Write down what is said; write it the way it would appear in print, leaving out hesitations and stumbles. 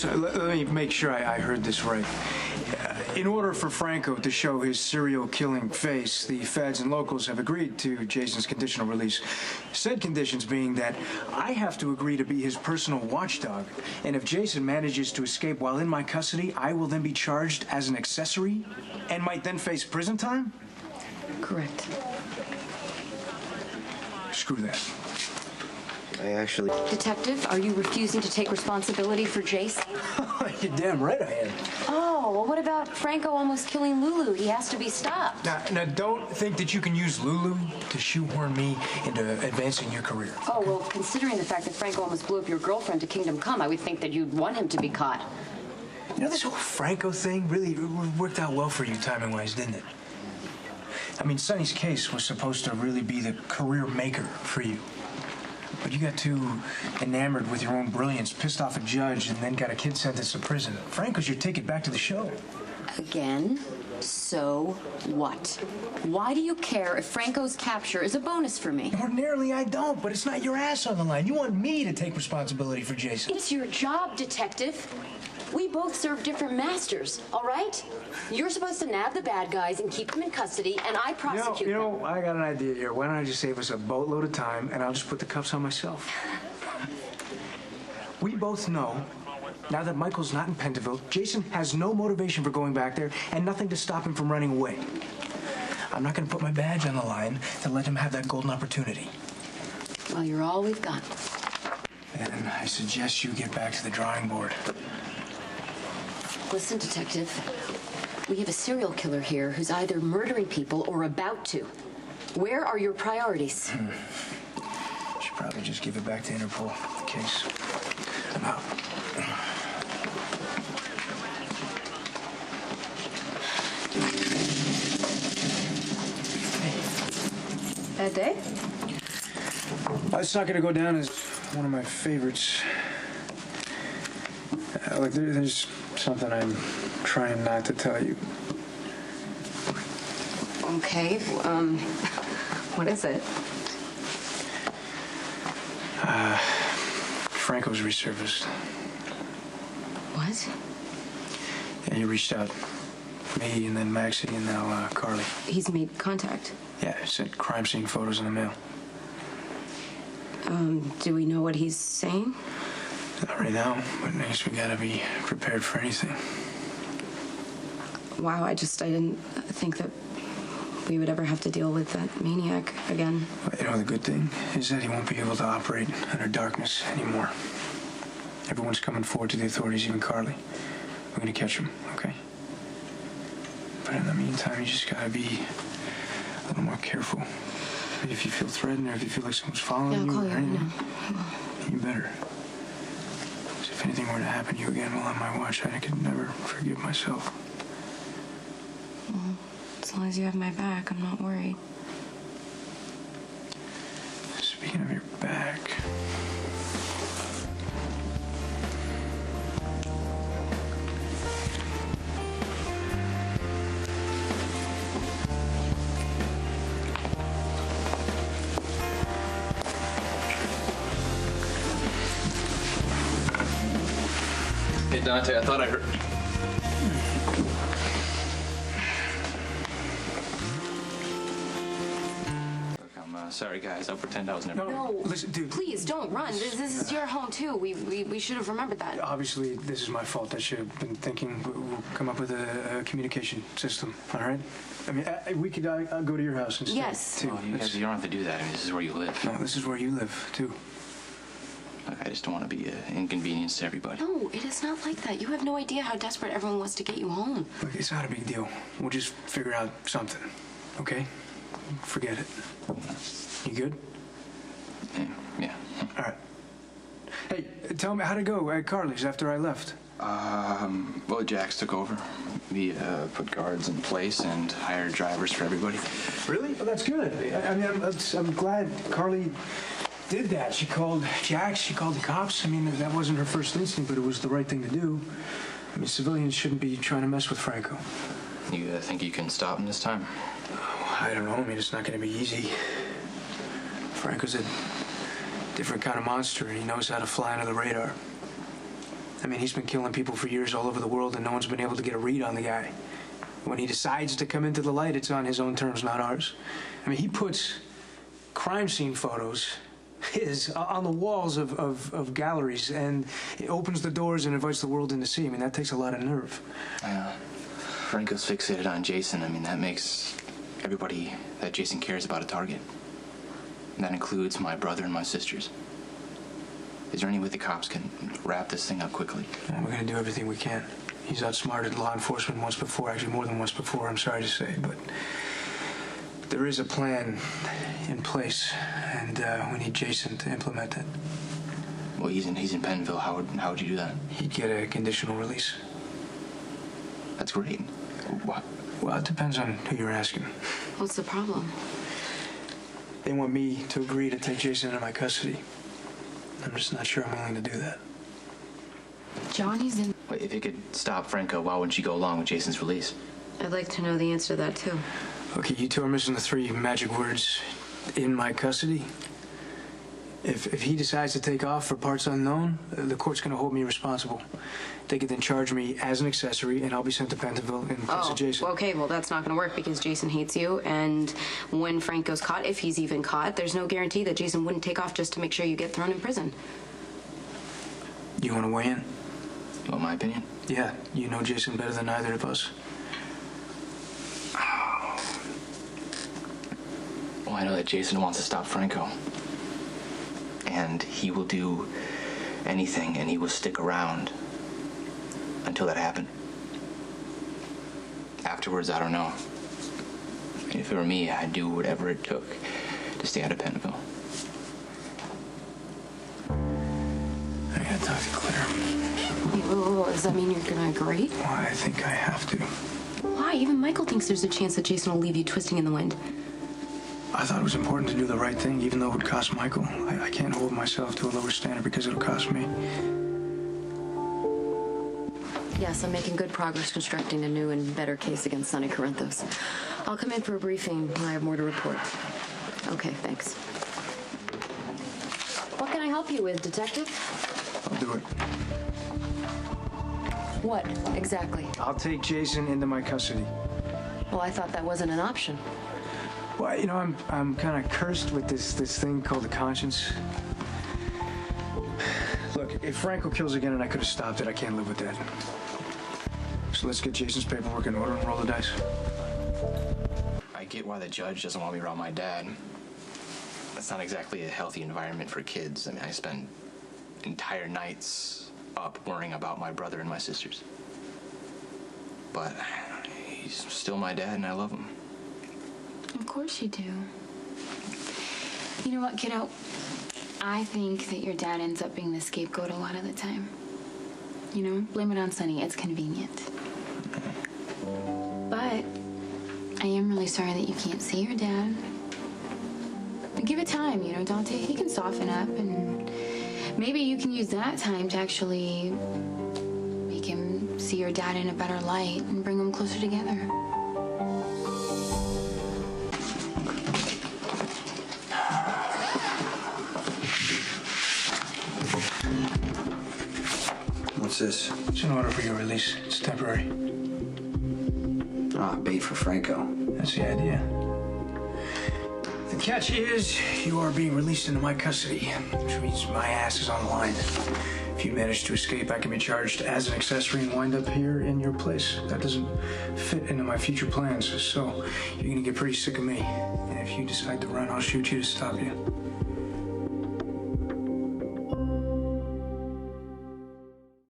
So let me make sure I heard this right. In order for Franco to show his serial killing face, the feds and locals have agreed to Jason's conditional release. Said conditions being that I have to agree to be his personal watchdog, and if Jason manages to escape while in my custody, I will then be charged as an accessory and might then face prison time? Correct. Screw that. Detective, are you refusing to take responsibility for Jason? You're damn right I am. Oh, well, what about Franco almost killing Lulu? He has to be stopped. Now, don't think that you can use Lulu to shoehorn me into advancing your career. Oh, well, considering the fact that Franco almost blew up your girlfriend to Kingdom Come, I would think that you'd want him to be caught. You know, this whole Franco thing really worked out well for you timing-wise, didn't it? I mean, Sonny's case was supposed to really be the career maker for you. But you got too enamored with your own brilliance, pissed off a judge, and then got a kid sentenced to prison. Franco's your ticket back to the show. Again? So what? Why do you care if Franco's capture is a bonus for me? Ordinarily, I don't, but it's not your ass on the line. You want me to take responsibility for Jason. It's your job, Detective. We both serve different masters, all right? You're supposed to nab the bad guys and keep them in custody, and I prosecute them. You know, I got an idea here. Why don't I just save us a boatload of time, and I'll just put the cuffs on myself. We both know, now that Michael's not in Pentonville, Jason has no motivation for going back there and nothing to stop him from running away. I'm not going to put my badge on the line to let him have that golden opportunity. Well, you're all we've got. Then I suggest you get back to the drawing board. Listen, Detective, we have a serial killer here who's either murdering people or about to. Where are your priorities? Should probably just give it back to Interpol, the case. I'm out. Bad day? It's not going to go down as one of my favorites. Like, there's something I'm trying not to tell you. Okay, what is it? Franco's resurfaced. What? Yeah, he reached out. Me, and then Maxie, and now Carly. He's made contact. Yeah, sent crime scene photos in the mail. Do we know what he's saying? Not right now, but I guess we gotta be prepared for anything. Wow, I didn't think that we would ever have to deal with that maniac again. Well, you know, the good thing is that he won't be able to operate under darkness anymore. Everyone's coming forward to the authorities, even Carly. We're gonna catch him, okay? But in the meantime, you just gotta be a little more careful. If you feel threatened or if you feel like someone's following you or anything, you better. Because if anything were to happen to you again while on my watch, I could never forgive myself. Well, as long as you have my back, I'm not worried. Speaking of your back... Hey, Dante, I thought I heard... Look, I'm sorry, guys. I'll pretend I was never... No, listen, dude. Please, don't run. This is your home, too. We should have remembered that. Obviously, this is my fault. I should have been thinking we'll come up with a communication system, all right? I mean, we could go to your house instead. Yes. Too. Oh, you guys, you don't have to do that. I mean, this is where you live. No, this is where you live, too. Look, I just don't want to be an inconvenience to everybody. No, it is not like that. You have no idea how desperate everyone was to get you home. Look, it's not a big deal. We'll just figure out something, okay? Forget it. You good? Yeah. All right. Hey, tell me how'd it go at Carly's after I left? Well, Jax took over. We put guards in place and hired drivers for everybody. Really? Well, that's good. I mean, I'm glad Carly did that. She called Jax, she called the cops. I mean, that wasn't her first instinct, but it was the right thing to do. I mean, civilians shouldn't be trying to mess with Franco. You think you can stop him this time? I don't know. I mean, it's not going to be easy. Franco's a different kind of monster, and he knows how to fly under the radar. I mean, he's been killing people for years all over the world, and no one's been able to get a read on the guy. When he decides to come into the light, it's on his own terms, not ours. I mean, he puts crime scene photos on the walls of galleries, and it opens the doors and invites the world in to see. I mean, that takes a lot of nerve. Franco's fixated on Jason. I mean, that makes everybody that Jason cares about a target. And that includes my brother and my sisters. Is there any way the cops can wrap this thing up quickly? And we're going to do everything we can. He's outsmarted law enforcement once before, actually more than once before, I'm sorry to say, but there is a plan in place, and we need Jason to implement it. Well, he's in Pennville. How would you do that? He'd get a conditional release. That's great. What? Well, it depends on who you're asking. What's the problem? They want me to agree to take Jason into my custody. I'm just not sure I'm willing to do that. Johnny's in. Wait, if you could stop Franco, why wouldn't you go along with Jason's release? I'd like to know the answer to that, too. Okay, you two are missing the 3 magic words, in my custody. If he decides to take off for parts unknown, the court's going to hold me responsible. They could then charge me as an accessory, and I'll be sent to Pentonville in place of Jason. Okay, well, that's not going to work because Jason hates you, and when Franco's caught, if he's even caught, there's no guarantee that Jason wouldn't take off just to make sure you get thrown in prison. You want to weigh in? You want my opinion? Yeah, you know Jason better than either of us. Well, I know that Jason wants to stop Franco. And he will do anything, and he will stick around until that happens. Afterwards, I don't know. If it were me, I'd do whatever it took to stay out of Pennville. I gotta talk to Claire. Does that mean you're going to agree? Well, I think I have to. Why? Even Michael thinks there's a chance that Jason will leave you twisting in the wind. I thought it was important to do the right thing, even though it would cost Michael. I can't hold myself to a lower standard because it'll cost me. Yes, I'm making good progress constructing a new and better case against Sonny Corinthos. I'll come in for a briefing when I have more to report. Okay, thanks. What can I help you with, Detective? I'll do it. What, exactly? I'll take Jason into my custody. Well, I thought that wasn't an option. Well, you know, I'm kind of cursed with this thing called the conscience. Look, if Franco kills again and I could have stopped it, I can't live with that. So let's get Jason's paperwork in order and roll the dice. I get why the judge doesn't want me around my dad. That's not exactly a healthy environment for kids. I mean, I spend entire nights up worrying about my brother and my sisters. But he's still my dad, and I love him. Of course you do. You know what, kiddo? I think that your dad ends up being the scapegoat a lot of the time. You know, blame it on Sonny. It's convenient. But I am really sorry that you can't see your dad. But give it time, you know, Dante. He can soften up, and maybe you can use that time to actually make him see your dad in a better light and bring them closer together. What's this? It's an order for your release. It's temporary. Ah, bait for Franco. That's the idea. The catch is, you are being released into my custody, which means my ass is on the line. If you manage to escape, I can be charged as an accessory and wind up here in your place. That doesn't fit into my future plans, so you're gonna get pretty sick of me. And if you decide to run, I'll shoot you to stop you.